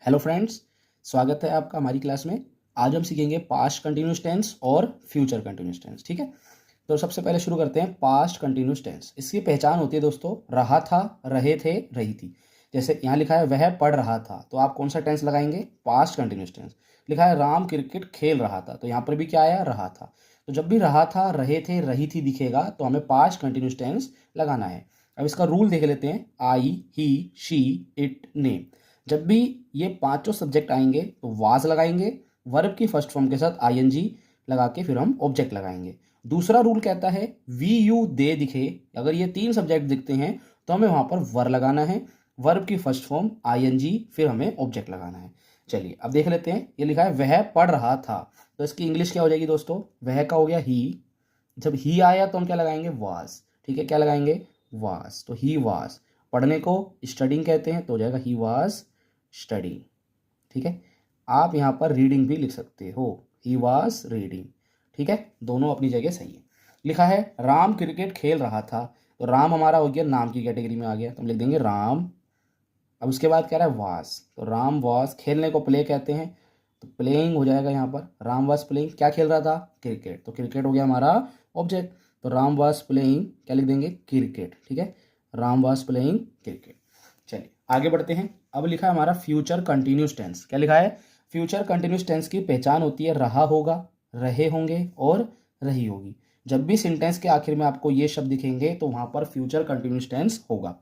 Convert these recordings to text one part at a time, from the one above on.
Hello friends, स्वागत है आपका हमारी क्लास में। आज हम सीखेंगे पास्ट कंटिन्यूस टेंस और फ्यूचर कंटिन्यूस टेंस। ठीक है, तो सबसे पहले शुरू करते हैं पास्ट कंटिन्यूस टेंस। इसकी पहचान होती है दोस्तों, रहा था, रहे थे, रही थी। जैसे यहाँ लिखा है वह पढ़ रहा था, तो आप कौन सा टेंस लगाएंगे? Past continuous tense. लिखा है राम क्रिकेट खेल रहा था, तो यहाँ पर भी क्या आया? रहा था। तो जब भी रहा था, रहे थे, रही थी दिखेगा तो हमें पास्ट कंटिन्यूस टेंस लगाना है। अब इसका रूल देख लेते हैं। आई, ही, शी, इट, नेम। जब भी ये पांचों सब्जेक्ट आएंगे तो वाज लगाएंगे, वर्ब की फर्स्ट फॉर्म के साथ आईएनजी लगा के फिर हम ऑब्जेक्ट लगाएंगे। दूसरा रूल कहता है वी यू दे दिखे, अगर ये तीन सब्जेक्ट दिखते हैं तो हमें वहां पर वर लगाना है, वर्ब की फर्स्ट फॉर्म आईएनजी, फिर हमें ऑब्जेक्ट लगाना है। चलिए अब देख लेते हैं। ये लिखा है वह पढ़ रहा था, तो इसकी इंग्लिश क्या हो जाएगी दोस्तों? वह का हो गया ही, जब ही आया तो हम क्या लगाएंगे? वाज। ठीक है, क्या लगाएंगे? वाज। तो ही वाज। पढ़ने को स्टडिंग कहते हैं, तो हो जाएगा ही वाज स्टडिंग। ठीक है, आप यहाँ पर रीडिंग भी लिख सकते हो, ही वॉज रीडिंग। ठीक है, दोनों अपनी जगह सही है। लिखा है राम क्रिकेट खेल रहा था, तो राम हमारा हो गया नाम की कैटेगरी में आ गया, तो हम लिख देंगे राम। अब उसके बाद कह रहा है वास, तो राम वास, खेलने को प्ले कहते हैं, तो प्लेइंग हो जाएगा यहाँ पर। राम वास प्लेइंग, क्या खेल रहा था? क्रिकेट, तो क्रिकेट हो गया हमारा ऑब्जेक्ट। तो राम वास प्लेइंग क्या लिख देंगे? क्रिकेट। ठीक है, राम वास प्लेइंग क्रिकेट। चलिए आगे बढ़ते हैं। अब लिखा है हमारा फ्यूचर कंटिन्यूस टेंस। क्या लिखा है? फ्यूचर कंटिन्यूस टेंस की पहचान होती है रहा होगा, रहे होंगे और रही होगी। जब भी सेंटेंस के आखिर में आपको ये शब्द दिखेंगे तो वहां पर फ्यूचर कंटिन्यूस टेंस होगा।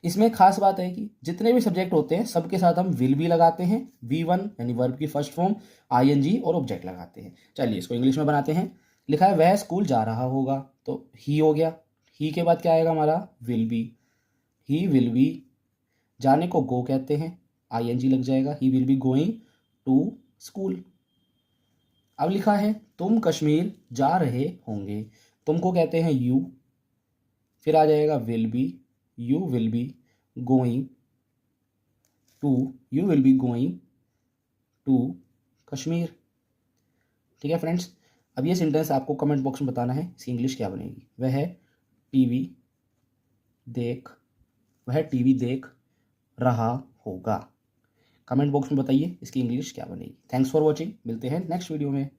इसमें खास बात है कि जितने भी सब्जेक्ट होते हैं सबके साथ हम विल भी लगाते हैं, V1 यानी वर्ब की फर्स्ट फॉर्म, आईएनजी और ऑब्जेक्ट लगाते हैं। चलिए इसको इंग्लिश में बनाते हैं। लिखा है वह स्कूल जा रहा होगा, तो ही हो गया। ही के बाद क्या आएगा हमारा? Will be. He will be. जाने को गो कहते हैं, आईएनजी लग जाएगा, he will be going to school. अब लिखा है तुम कश्मीर जा रहे होंगे, तुमको कहते हैं यू, फिर आ जाएगा will be, you will be going to, you will be going to Kashmir. ठीक है फ्रेंड्स, अब ये सेंटेंस आपको कमेंट बॉक्स में बताना है इसकी इंग्लिश क्या बनेगी। वह टीवी देख, वह टीवी देख रहा होगा। कमेंट बॉक्स में बताइए इसकी इंग्लिश क्या बनेगी। थैंक्स फॉर वॉचिंग, मिलते हैं नेक्स्ट वीडियो में।